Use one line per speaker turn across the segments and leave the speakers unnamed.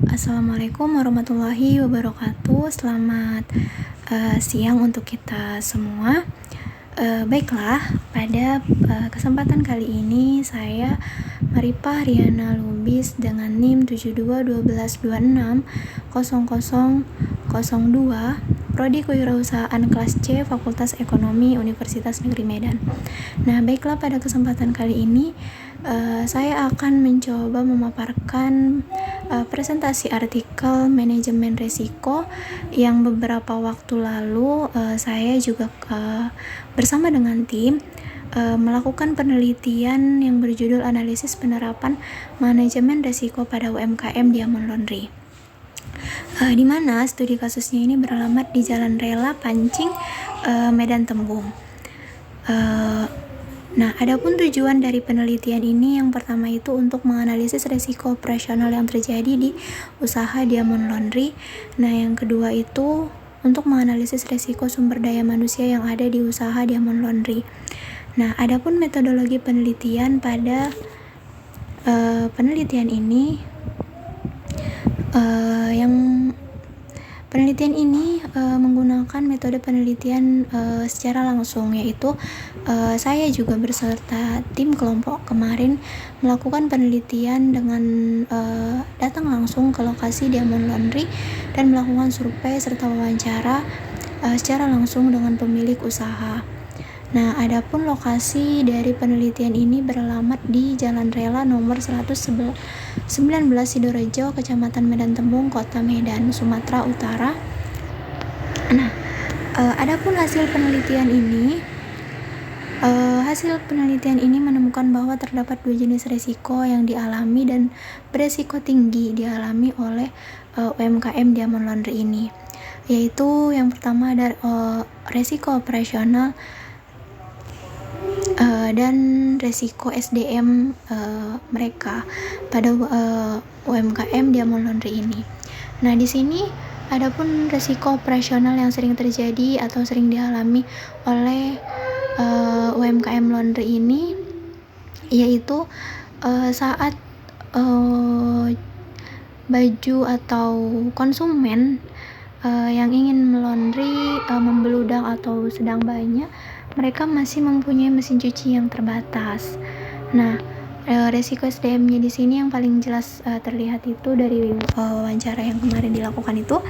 Assalamualaikum warahmatullahi wabarakatuh. Selamat siang untuk kita semua. Baiklah, pada kesempatan kali ini saya Maripah Riana Lubis dengan NIM 7212260002, Prodi Kewirausahaan kelas C, Fakultas Ekonomi Universitas Negeri Medan. Nah, baiklah, pada kesempatan kali ini saya akan mencoba memaparkan presentasi artikel manajemen risiko yang beberapa waktu lalu saya juga bersama dengan tim melakukan penelitian yang berjudul analisis penerapan manajemen risiko pada UMKM Diamond Laundry. Di mana studi kasusnya ini beralamat di Jalan Rela Pancing, Medan Tembung. Nah, adapun tujuan dari penelitian ini yang pertama itu untuk menganalisis risiko operasional yang terjadi di usaha Diamond Laundry. Nah, yang kedua itu untuk menganalisis risiko sumber daya manusia yang ada di usaha Diamond Laundry. Nah, adapun metodologi penelitian pada penelitian ini penelitian ini menggunakan metode penelitian secara langsung, yaitu saya juga beserta tim kelompok kemarin melakukan penelitian dengan datang langsung ke lokasi Diamond Laundry dan melakukan survei serta wawancara secara langsung dengan pemilik usaha. Nah, adapun lokasi dari penelitian ini beralamat di Jalan Rela nomor 119 Sidorejo, Kecamatan Medan Tembung, Kota Medan, Sumatera Utara. Nah, adapun hasil penelitian ini menemukan bahwa terdapat dua jenis risiko yang dialami dan beresiko tinggi dialami oleh UMKM Diamond Laundry ini, yaitu yang pertama ada risiko operasional dan resiko SDM mereka pada UMKM Diamond Laundry ini. Nah, di sini adapun resiko operasional yang sering terjadi atau sering dialami oleh UMKM Laundry ini yaitu saat baju atau konsumen yang ingin melaundry membeludak atau sedang banyak, mereka masih mempunyai mesin cuci yang terbatas. Nah, resiko SDM-nya di sini yang paling jelas terlihat itu dari wawancara yang kemarin dilakukan itu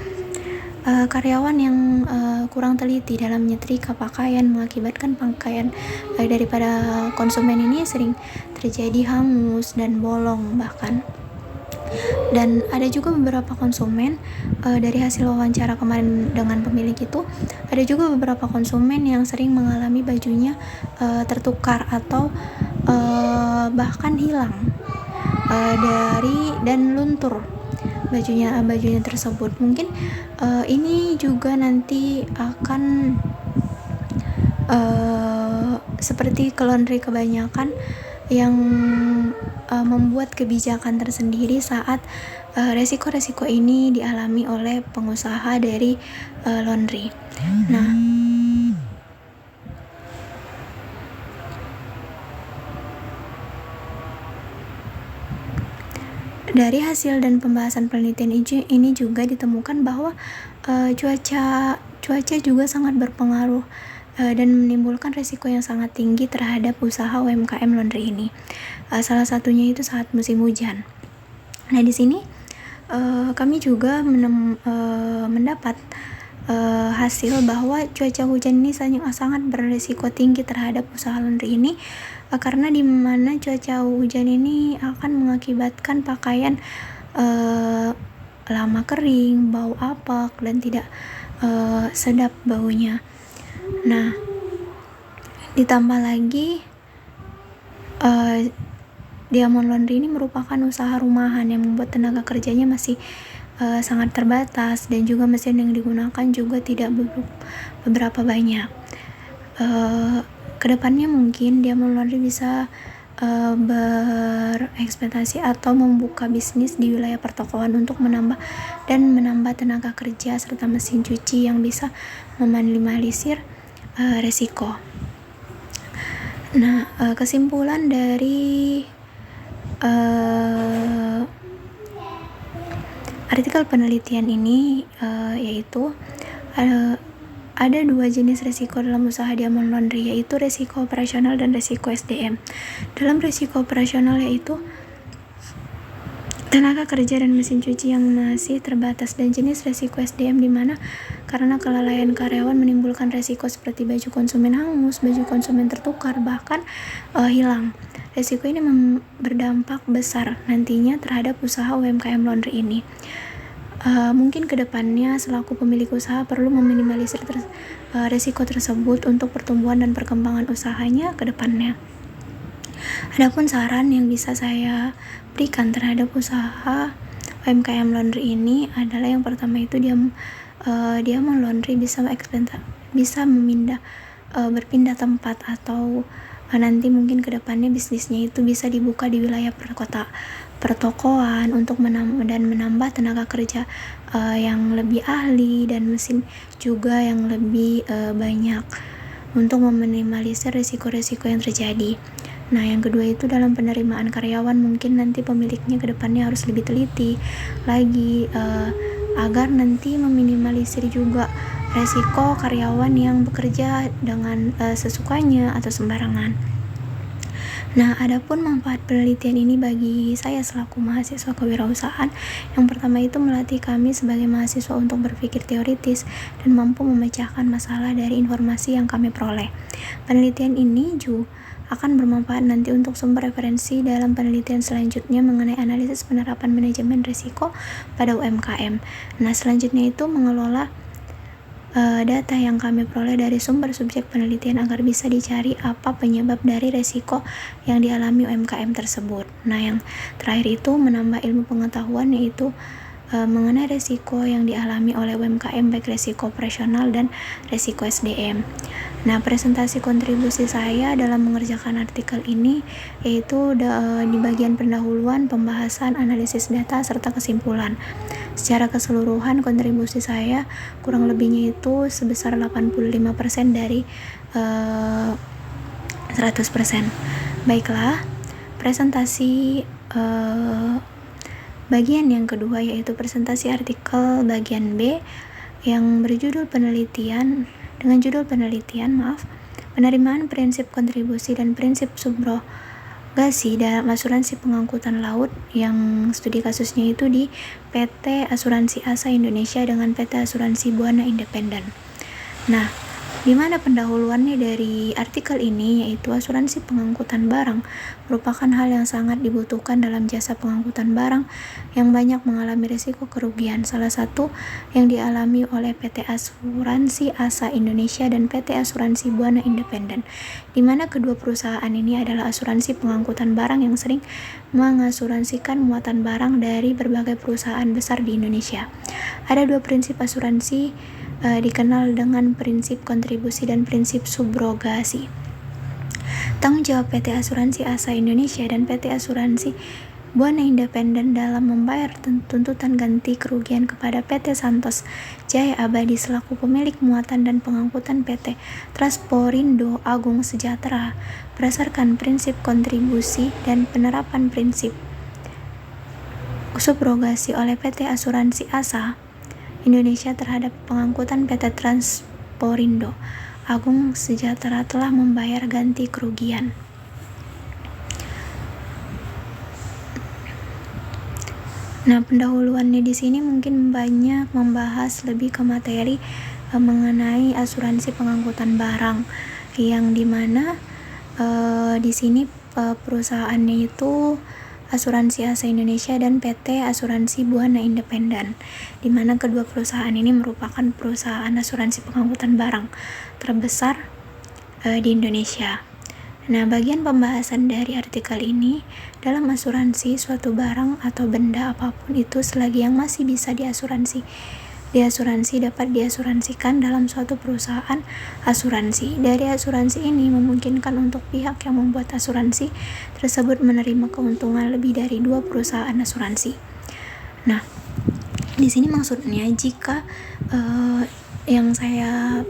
karyawan yang kurang teliti dalam menyetrika pakaian mengakibatkan pakaian daripada konsumen ini sering terjadi hangus dan bolong bahkan. Dan ada juga beberapa konsumen dari hasil wawancara kemarin dengan pemilik itu, ada juga beberapa konsumen yang sering mengalami bajunya tertukar atau bahkan hilang dan luntur bajunya tersebut. Mungkin ini juga nanti akan seperti ke laundry kebanyakan yang membuat kebijakan tersendiri saat resiko-resiko ini dialami oleh pengusaha dari laundry. Nah, dari hasil dan pembahasan penelitian ini juga ditemukan bahwa cuaca juga sangat berpengaruh dan menimbulkan risiko yang sangat tinggi terhadap usaha UMKM laundry ini. Salah satunya itu saat musim hujan. Nah, di sini kami juga mendapat hasil bahwa cuaca hujan ini sangat berisiko tinggi terhadap usaha laundry ini karena di mana cuaca hujan ini akan mengakibatkan pakaian lama kering, bau apek dan tidak sedap baunya. Nah, ditambah lagi Diamond Laundry ini merupakan usaha rumahan yang membuat tenaga kerjanya masih sangat terbatas dan juga mesin yang digunakan juga tidak beberapa banyak. Kedepannya mungkin Diamond Laundry bisa berekspektasi atau membuka bisnis di wilayah pertokoan untuk menambah tenaga kerja serta mesin cuci yang bisa meminimalisir resiko. Nah, kesimpulan dari Artikel penelitian ini yaitu ada 2 jenis risiko dalam usaha diamond laundry, yaitu risiko operasional dan risiko SDM. Dalam risiko operasional yaitu tenaga kerja dan mesin cuci yang masih terbatas, dan jenis risiko SDM di mana karena kelalaian karyawan menimbulkan risiko seperti baju konsumen hangus, baju konsumen tertukar, bahkan hilang. Risiko ini berdampak besar nantinya terhadap usaha UMKM laundry ini. Mungkin kedepannya selaku pemilik usaha perlu meminimalisir risiko tersebut untuk pertumbuhan dan perkembangan usahanya ke depannya. Adapun saran yang bisa saya berikan terhadap usaha UMKM laundry ini adalah yang pertama itu diamond laundry bisa berpindah tempat, atau nanti mungkin kedepannya bisnisnya itu bisa dibuka di wilayah pertokoan untuk menambah tenaga kerja yang lebih ahli dan mesin juga yang lebih banyak untuk meminimalisir risiko-risiko yang terjadi. Nah, yang kedua itu dalam penerimaan karyawan, mungkin nanti pemiliknya kedepannya harus lebih teliti lagi agar nanti meminimalisir juga risiko karyawan yang bekerja dengan sesukanya atau sembarangan. Nah, adapun manfaat penelitian ini bagi saya selaku mahasiswa kewirausahaan, yang pertama itu melatih kami sebagai mahasiswa untuk berpikir teoritis dan mampu memecahkan masalah dari informasi yang kami peroleh. Penelitian ini juga akan bermanfaat nanti untuk sumber referensi dalam penelitian selanjutnya mengenai analisis penerapan manajemen risiko pada UMKM. Nah, selanjutnya itu mengelola data yang kami peroleh dari sumber subjek penelitian agar bisa dicari apa penyebab dari risiko yang dialami UMKM tersebut. Nah, yang terakhir itu menambah ilmu pengetahuan, yaitu mengenai risiko yang dialami oleh UMKM, baik risiko operasional dan risiko SDM. Nah, presentasi kontribusi saya dalam mengerjakan artikel ini yaitu di bagian pendahuluan, pembahasan, analisis data, serta kesimpulan. Secara keseluruhan kontribusi saya kurang lebihnya itu sebesar 85% dari 100%. Baiklah, presentasi bagian yang kedua yaitu presentasi artikel bagian B yang berjudul penerimaan penerimaan prinsip kontribusi dan prinsip subrogasi dalam asuransi pengangkutan laut, yang studi kasusnya itu di PT Asuransi Asa Indonesia dengan PT Asuransi Buana Independen. Nah, di mana pendahuluannya dari artikel ini yaitu asuransi pengangkutan barang merupakan hal yang sangat dibutuhkan dalam jasa pengangkutan barang yang banyak mengalami risiko kerugian. Salah satu yang dialami oleh PT Asuransi Asa Indonesia dan PT Asuransi Buana Independen, di mana kedua perusahaan ini adalah asuransi pengangkutan barang yang sering mengasuransikan muatan barang dari berbagai perusahaan besar di Indonesia. Ada 2 prinsip asuransi dikenal dengan prinsip kontribusi dan prinsip subrogasi. Tanggung jawab PT Asuransi Asa Indonesia dan PT Asuransi Buana Independen dalam membayar tuntutan ganti kerugian kepada PT Santos Jaya Abadi selaku pemilik muatan dan pengangkutan PT Transporindo Agung Sejahtera berdasarkan prinsip kontribusi dan penerapan prinsip subrogasi oleh PT Asuransi Asa Indonesia terhadap pengangkutan PT Transporindo Agung Sejahtera telah membayar ganti kerugian. Nah, pendahuluannya di sini mungkin banyak membahas lebih ke materi mengenai asuransi pengangkutan barang, yang dimana di sini perusahaannya itu Asuransi Asa Indonesia dan PT Asuransi Buana Independen, di mana kedua perusahaan ini merupakan perusahaan asuransi pengangkutan barang terbesar di Indonesia. Nah, bagian pembahasan dari artikel ini, dalam asuransi suatu barang atau benda apapun itu selagi yang masih bisa diasuransi dapat diasuransikan dalam suatu perusahaan asuransi. Dari asuransi ini memungkinkan untuk pihak yang membuat asuransi tersebut menerima keuntungan lebih dari 2 perusahaan asuransi. Nah, di sini maksudnya jika yang saya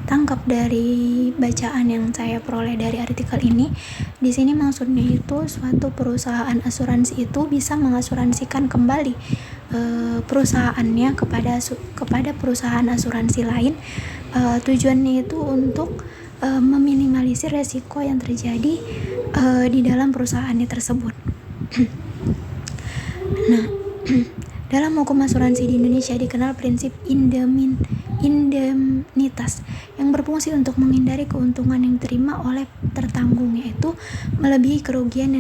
tangkap dari bacaan yang saya peroleh dari artikel ini, di sini maksudnya itu suatu perusahaan asuransi itu bisa mengasuransikan kembali perusahaannya kepada perusahaan asuransi lain. Tujuannya itu untuk meminimalisir resiko yang terjadi di dalam perusahaannya tersebut. Nah, dalam hukum asuransi di Indonesia dikenal prinsip indemnitas yang berfungsi untuk menghindari keuntungan yang diterima oleh tertanggung, yaitu melebihi kerugian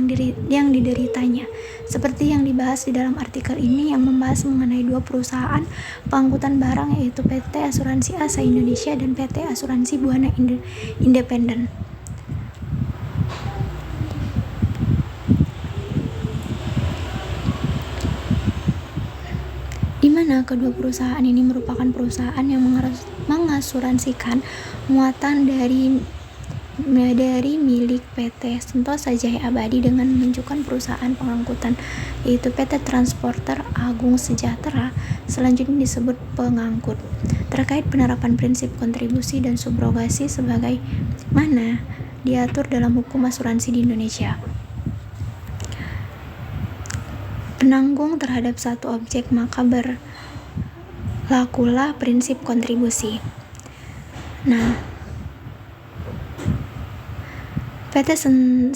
yang dideritanya. Seperti yang dibahas di dalam artikel ini yang membahas mengenai dua perusahaan pengangkutan barang, yaitu PT Asuransi Asa Indonesia dan PT Asuransi Buana Independen. Di mana kedua perusahaan ini merupakan perusahaan yang mengasuransikan muatan dari milik PT Sentosa Jaya Abadi dengan menunjukkan perusahaan pengangkutan, yaitu PT Transporter Agung Sejahtera, selanjutnya disebut pengangkut, terkait penerapan prinsip kontribusi dan subrogasi sebagaimana diatur dalam hukum asuransi di Indonesia. Penanggung terhadap satu objek, maka berlakulah prinsip kontribusi. Nah, PT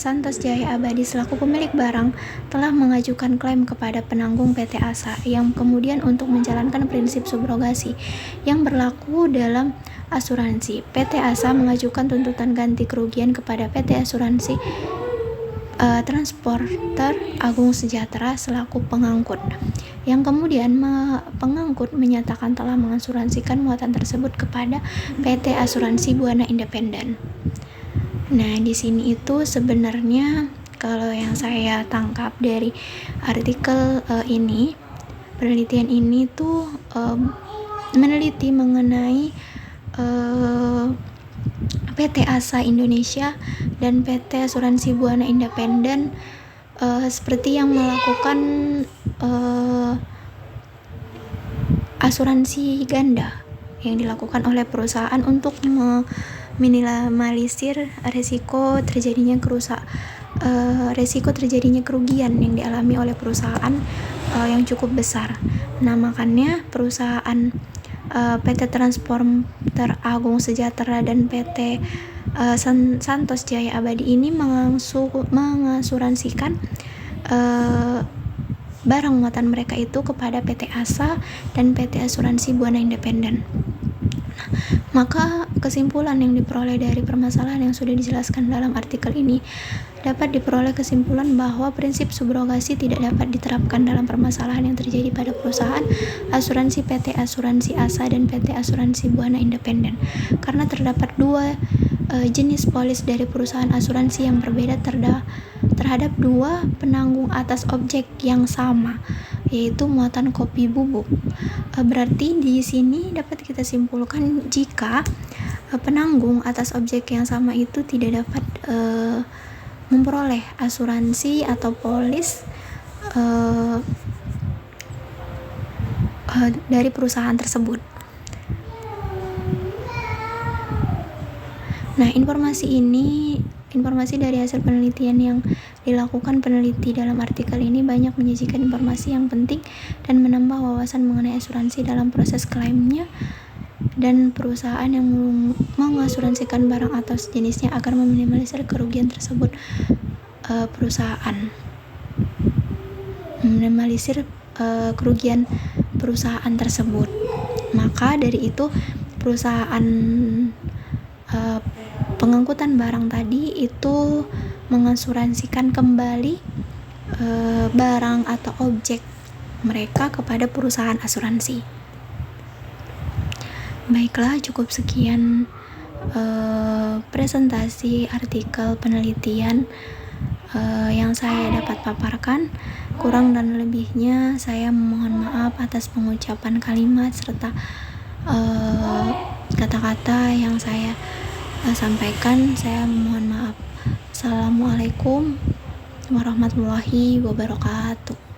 Santos Jaya Abadi selaku pemilik barang telah mengajukan klaim kepada penanggung PT Asa yang kemudian untuk menjalankan prinsip subrogasi yang berlaku dalam asuransi. PT Asa mengajukan tuntutan ganti kerugian kepada PT Asuransi Transporter Agung Sejahtera selaku pengangkut, yang kemudian pengangkut menyatakan telah mengasuransikan muatan tersebut kepada PT Asuransi Buana Independen. Nah, di sini itu sebenarnya kalau yang saya tangkap dari artikel ini, penelitian ini tuh meneliti mengenai PT Asa Indonesia dan PT Asuransi Buana Independen seperti yang melakukan asuransi ganda yang dilakukan oleh perusahaan untuk meminimalisir resiko terjadinya kerugian yang dialami oleh perusahaan yang cukup besar. Nah, makanya perusahaan PT Transporter Agung Sejahtera dan PT Santos Jaya Abadi ini mengasuransikan barang muatan mereka itu kepada PT Asa dan PT Asuransi Buana Independen. Maka kesimpulan yang diperoleh dari permasalahan yang sudah dijelaskan dalam artikel ini dapat diperoleh kesimpulan bahwa prinsip subrogasi tidak dapat diterapkan dalam permasalahan yang terjadi pada perusahaan asuransi PT Asuransi Asa dan PT Asuransi Buana Independen, karena terdapat dua jenis polis dari perusahaan asuransi yang berbeda terhadap dua penanggung atas objek yang sama, yaitu muatan kopi bubuk. Berarti di sini dapat kita simpulkan jika penanggung atas objek yang sama itu tidak dapat memperoleh asuransi atau polis dari perusahaan tersebut. Nah, informasi dari hasil penelitian yang dilakukan peneliti dalam artikel ini banyak menyajikan informasi yang penting dan menambah wawasan mengenai asuransi dalam proses klaimnya dan perusahaan yang mengasuransikan barang atau sejenisnya agar meminimalisir kerugian tersebut. Meminimalisir kerugian perusahaan tersebut. Maka dari itu perusahaan pengangkutan barang tadi itu mengasuransikan kembali barang atau objek mereka kepada perusahaan asuransi. Baiklah, cukup sekian presentasi artikel penelitian yang saya dapat paparkan. Kurang dan lebihnya saya mohon maaf atas pengucapan kalimat serta kata-kata yang saya sampaikan. Saya mohon maaf. Assalamualaikum warahmatullahi wabarakatuh.